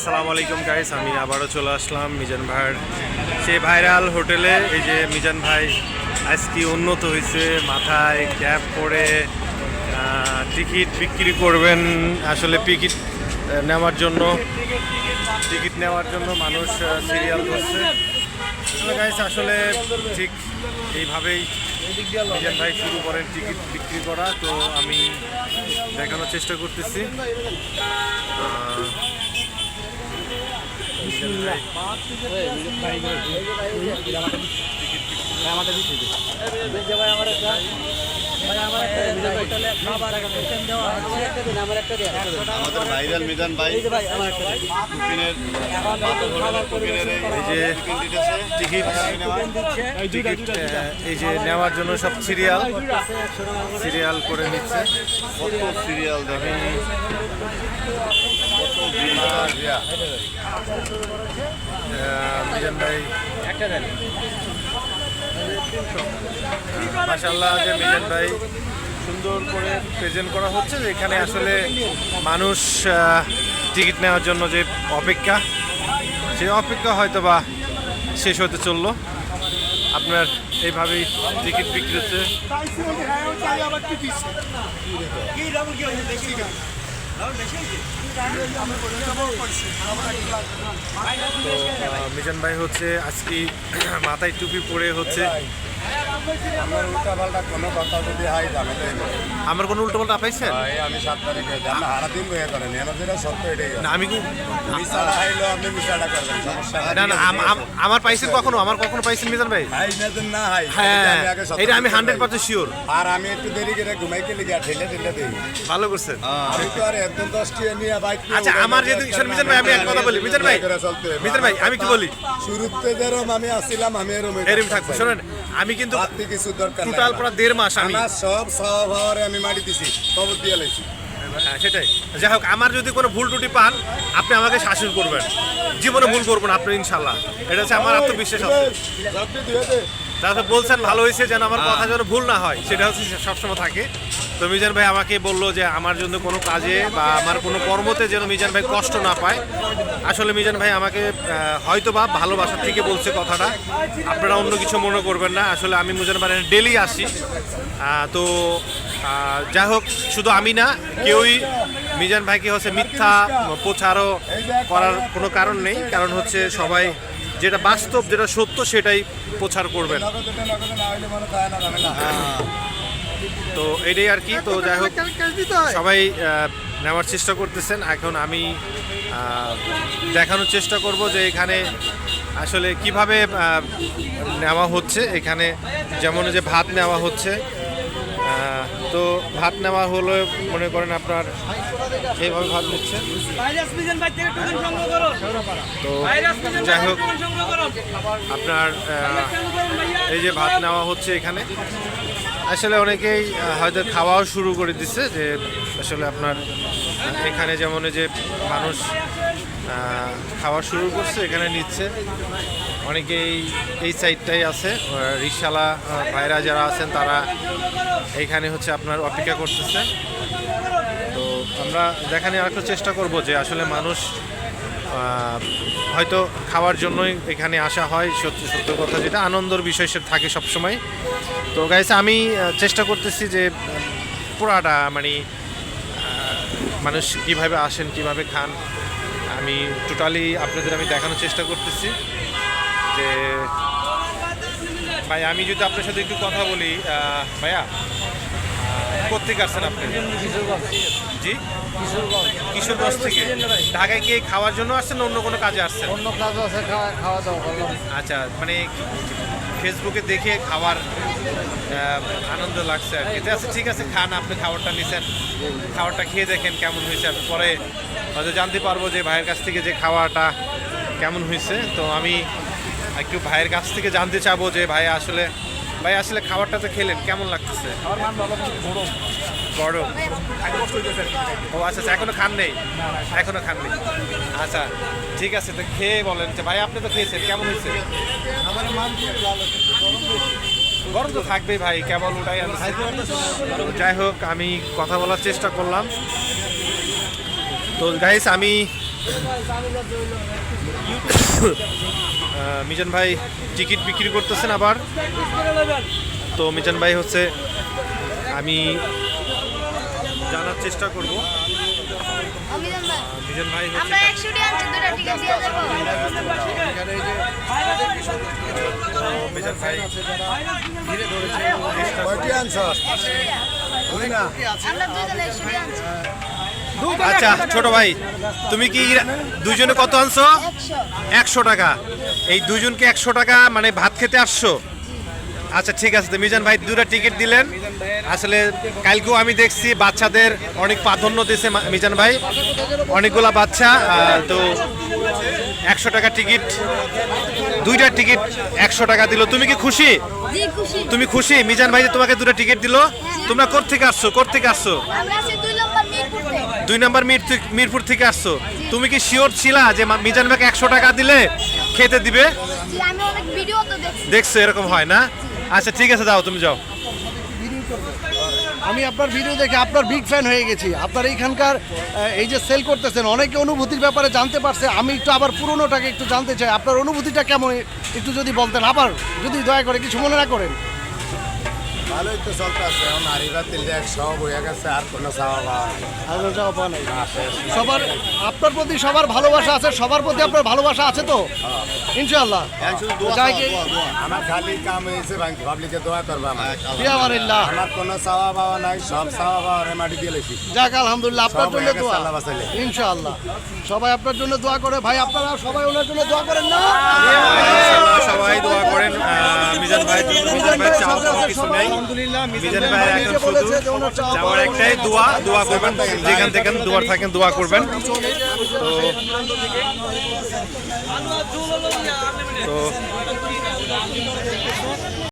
আসসালামু আলাইকুম গাইস, আমি আবারও চলে আসলাম মিজান ভাইয়ের সেই ভাইরাল হোটেলে। এই যে মিজান ভাই আজকে উন্নত হয়েছে, মাথায় ক্যাপ পরে টিকিট বিক্রি করবেন। আসলে নেওয়ার জন্য টিকিট নেওয়ার জন্য মানুষ সিরিয়াল করছে। গাইস আসলে ঠিক এইভাবেই মিজান ভাই শুরু করেন টিকিট বিক্রি করা। তো আমি দেখানোর চেষ্টা করতেছি। আমাদের ভাইরাল মিজান ভাই এই যে নেওয়ার জন্য সব সিরিয়াল করে নিচ্ছে। সিরিয়াল দেখেন মিজান ভাই মাশাআল্লাহ, যে মিজান ভাই সুন্দর করে প্রেজেন্ট করা হচ্ছে যে এখানে আসলে মানুষ টিকিট নেওয়ার জন্য যে অপেক্ষা, সেই অপেক্ষা হয়তো বা শেষ হতে চললো। আপনার এইভাবেই টিকিট বিক্রি হচ্ছে। মিজান ভাই হচ্ছে আজকে মাথায় টুপি পরে হচ্ছে। আমার কোনো উল্টো পাল্টা পাইছেন? আমি 7 তারিখে হারাদিন বইয়া করেন যেটা সত্য এটাই। না আমি আপনি মিশাটা করবেন, না না আমার পাইছেন কখনো? আমার কখনো পাইছেন মিজান ভাই? না হাই, হ্যাঁ এটা আমি 100% শিওর। আর আমি একটু দেরি করে ঘুমাইতে লিখে ঠেলে দিই। ভালো করছেন। আমি তো আর একদম 10টি নিয়ে বাইক। আচ্ছা আমার যদি মিজান ভাই আমি এক কথা বলি, মিজান ভাই আমি কি বলি, শুরুতে যেরকম আমি আসছিলাম আমি এরকম থাকবো। শোনেন আমি কিন্তু কিছু দরকার টোটাল পুরো 1.5 মাস আমি সব আমি মাটি দিছি, খবর দিয়ে লাইছি। হ্যাঁ সেটাই। যাই হোক, আমার যদি কোনো ভুল ত্রুটি পান আপনি আমাকে শাসন করবেন, জীবনে ভুল করবেন আপনি ইনশাল্লাহ। এটা হচ্ছে আমার আত্মবিশ্বাস আছে। তারপর বলছেন ভালো হয়েছে, যেন আমার কথা যেন ভুল না হয়, সেটা হচ্ছে সবসময় থাকে। তো মিজান ভাই আমাকে বললো যে আমার জন্য কোনো কাজে বা আমার কোনো কর্মতে যেন মিজান ভাই কষ্ট না পায়। আসলে মিজান ভাই আমাকে হয়তো বা ভালোবাসার থেকে বলছে কথাটা, আপনারা অন্য কিছু মনে করবেন না। আসলে আমি মিজান ভাই ডেলি আসি। তো যাই হোক, শুধু আমি না, কেউই মিজান ভাইকে হচ্ছে মিথ্যা প্রচারও করার কোনো কারণ নেই। কারণ হচ্ছে সবাই যেটা বাস্তব, যেটা সত্য সেটাই প্রচার করবেন। তো এটাই আর কি। তো যাই হোক, সবাই নেওয়ার চেষ্টা করতেছেন। এখন আমি দেখানোর চেষ্টা করব যে এখানে আসলে কিভাবে নেওয়া হচ্ছে। এখানে যেমন যে ভাত নেওয়া হচ্ছে, তো ভাত নেওয়া হলো মনে করেন আপনার এইভাবে ভাত নিচ্ছে। তো যাই হোক, আপনার এই যে ভাত নেওয়া হচ্ছে এখানে, আসলে অনেকেই হয়তো খাওয়াও শুরু করে দিচ্ছে। যে আসলে আপনার এখানে যেমন যে মানুষ খাওয়া শুরু করছে, এখানে নিচ্ছে। অনেকেই এই সাইডটাই আছে, রিকশাওয়ালা ভাইরা যারা আছেন তারা এইখানে হচ্ছে আপনার অপেক্ষা করতেছে। তো আমরা দেখানোর আরেকটা চেষ্টা করব যে আসলে মানুষ হয়তো খাওয়ার জন্যই এখানে আসা হয়। সত্য কথা, যেটা আনন্দের বিষয় সে থাকে সবসময়। তো গাইস আমি চেষ্টা করতেছি যে পুরাটা মানে মানুষ কীভাবে আসেন, কিভাবে খান, আমি টোটালি আপনাদের আমি দেখানোর চেষ্টা করতেছি। যে ভাই আমি যদি আপনার সাথে একটু কথা বলি, ভাইয়া কোথেকে আসছেন আপনি? জি কিশোরগঞ্জ থেকে। ঢাকায় কি খাওয়ার জন্য আসছেন না অন্য কোনো কাজে আসছেন? অন্য কাজ আছে, খাওয়া দাওয়া। আচ্ছা, মানে ফেসবুকে দেখে খাওয়ার আনন্দ লাগছে আর কি। আচ্ছা ঠিক আছে, খান, আপনি খাবারটা নিছেন, খাবারটা খেয়ে দেখেন কেমন হয়েছে। আপনি পরে হয়তো জানতে পারবো যে ভাইয়ের কাছ থেকে যে খাওয়াটা কেমন হয়েছে। তো আমি একটু ভাইয়ের কাছ থেকে জানতে চাবো যে ভাই আসলে খাবারটা তো খেলেন, কেমন লাগতেছে? গরম। ও আচ্ছা আচ্ছা, এখনো খান নেই? এখনো খান নেই, আচ্ছা ঠিক আছে। তো খেয়ে বলেন যে ভাই আপনি তো খেয়েছেন, কেমন হয়েছে? গরম তো থাকবেই ভাই, কেবল ওটাই। যাই হোক, আমি কথা বলার চেষ্টা করলাম। তো গাইস আমি মিজান ভাই টিকিট বিক্রি করতেছেন আবার। তো মিজান ভাই হচ্ছে, আমি জানার চেষ্টা করব মিজান ভাই হচ্ছে আমরা 100 টি আনছি, দুটো টিকিট দিয়ে দেবো। মিজান ভাই কয়টি আনছ? 100 টাকা। আমরা দুজনে 100 টি আনছি। আচ্ছা ছোট ভাই, তুমি কি দুইজনে কত আনছো? 100। 100 টাকা। এই দুজনকে 100 টাকা মানে ভাত খেতে আসছো? আচ্ছা ঠিক আছে, তো মিজান ভাই দুটো টিকিট দিলেন। আসলে কালকেও আমি দেখছি বাচ্চাদের অনেক প্রাধান্য দিয়েছে মিজান ভাই, অনেকগুলা বাচ্চা। তো 100 টাকা টিকিট, দুইটা টিকিট 100 টাকা দিল। তুমি কি খুশি? জি খুশি। তুমি খুশি মিজান ভাই যে তোমাকে দুটো টিকিট দিল? তোমরা কোত্থেকে আসছো, কোত্থেকে আসছো? আমরা আছি 2 নম্বর মিরপুর থেকে। 2 নম্বর মিরপুর থেকে আসছো। তুমি কি শিওর ছিলা যে মিজান ভাইকে 100 টাকা দিলে খেতে দিবে? জি, আমি অনেক ভিডিও তো দেখছি। দেখছো এরকম হয় না? আচ্ছা ঠিক আছে, যাও তুমি যাও। আমি আপনার ভিডিও দেখে আপনার বিগ ফ্যান হয়ে গেছি। আপনার এইখানকার এই যে সেল করতেছেন, অনেকে অনুভূতির ব্যাপারে জানতে পারছে। আমি একটু আবার পুরোনোটাকে একটু জানতে চাই, আপনার অনুভূতিটা কেমন একটু যদি বলতেন, আবার যদি দয়া করে কিছু মনে না করেন। ভালোই তো চলতেছে। এখন নারীরা তিনটে 100 বইয়া গেছে, আর কোনো চাওয়া পাওয়া নেই। আরো যাওয়া পাওয়া নাই। সবার আপনার প্রতি সবার ভালোবাসা আছে, সবার প্রতি আপনার ভালোবাসা আছে তো ইনশাআল্লাহ। যাই কি আমার খালি কাম হয়েছে পাবলিকে দোয়া করবো আমার। বিয়ামারিল্লাহ, আমার কোনো চাওয়া পাওয়া নাই, সব চাওয়া পাওয়া মাটি দিয়ে লেছি। যাক আলহামদুলিল্লাহ, আপনার সব জন্য হয়ে গেছে, দোয়া আল্লাহ বাঁচাইলে। ইনশাআল্লাহ। সবাই আপনার জন্য দোয়া করে ভাই, আপনারা সবাই ওনার জন্য দোয়া করেন না? ইনশাআল্লাহ সবাই দোয়া করেন মিজান ভাইয়ের জন্য। মিজান ভাই চাওয়া পাওয়া কিছু নেই। আলহামদুলিল্লাহ, মিজান ভাই এখন নিজে শুধু বলেছে যে ওনার চাওয়া যাওয়ার একটাই দোয়া করবেন, যেখান থেকে দোয়া থাকেন দোয়া করবেন। তো